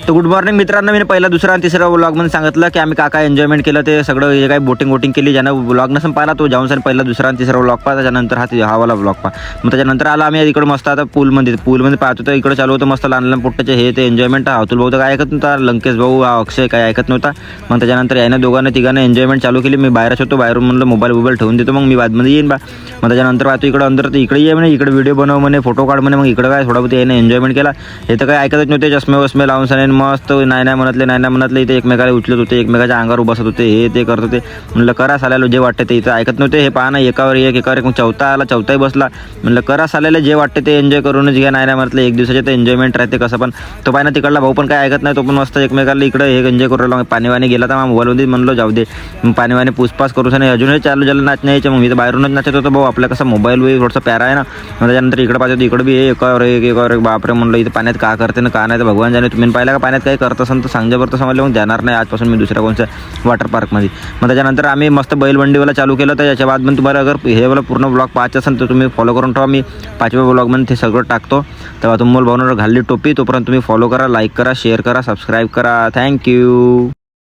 तर good morning मित्रांनो, मी पहिला दुसरा आणि तिसरा व्लॉगमध्ये सांगितलं की आम्ही काय एन्जॉयमेंट केलं ते सगळं. हे काय बोटिंग केली, ज्यानं व्लॉग नसून पाहिला तो जाऊन सर पहिला दुसरा आणि तिसरा व्लॉग पाहा, त्याच्यानंतर हा वाला व्लॉग पहा. मग त्याच्यानंतर आला आम्ही इकडे मस्त आता पूलमध्ये पाहतो तर इकडे चालू होतं मस्त लहान लहान पोट्टाचे हे ते एन्जॉयमेंट. अतुल भाऊ तर काय ऐकत नव्हता, लंकेश भाऊ हा अक्षय काय ऐकत नव्हता. मग त्याच्यानंतर याने दोघांना तिघांना एन्जॉयमेंट चालू केली. मी बाहेरच होतो, बाहेरून म्हणलं मोबाईल ठेवून देतो, मग मी बादमध्ये येईन बा. मग त्याच्यानंतर पाहतो इकडं अंदर तर इकडे ये म्हणे, इकडे व्हिडिओ बनव म्हणे, फोटो काढ म्हणे. मग इकडं काय थोडा बहुत याने एन्जॉयमेंट केला. हे तर काय ऐकतच नव्हते, चष्मे लावून सने मस्त नाही म्हणतले इथे एकमेकाला उचलत होते, एकमेकाच्या अंगावर बसत होते, हे ते करत होते. म्हणलं करा साल्याला जे वाटते ते. इथं ऐकत नव्हते. हे पाहा ना, एकावर एक मग चौथा आला, चौथाही बसला. म्हणलं करा साल्याला जे वाटते ते एन्जॉय करूनच घ्या. नाही म्हटलं एक दिवसाचे तर एन्जॉयमेंट राहते कसं पण. तो पाहिजे तिकडला भाऊ पण काय ऐकत नाही, तो पण मस्त एकमेकाला इकडे हे एन्जॉय करू राहिला. पाणी गेला तर मोबाईलमध्ये म्हणलो जाऊ दे, पाणी पूसपास करू आणि अजूनही चालू झालं नाचण्याचे. मग मी तर बाहेरूनच नाचत होतो भाऊ, आपल्या कसं मोबाईल वे थोडंसं प्यारा आहे ना. मग त्याच्यानंतर इकडे पाहिजे इकडे बी एकावर एक बापरे म्हणलं इथं पाण्यात का करते ना का नाही तर भगवान जाणे. तुम्ही पाहिला का पाण्यात काही करत असेल तर सांगा बरं, तर समजलं मग जाणार नाही आजपासून मी दुसऱ्या कोणत्या वॉटर पार्कमध्ये. मग त्याच्यानंतर आम्ही मस्त बैलबंडीवाला चालू केलं. तर याच्या बाद पण तुम्हाला अगर हे वाला पूर्ण ब्लॉग पाहायचं असेल तर तुम्ही फॉलो करून ठेवा. मी 5व्या ब्लॉगमध्ये ते सगळं टाकतो. तेव्हा तुम्हाला भावनावर घालली टोपी. तोपर्यंत तुम्ही फॉलो करा, लाईक करा, शेअर करा, सबस्क्राईब करा. थँक्यू.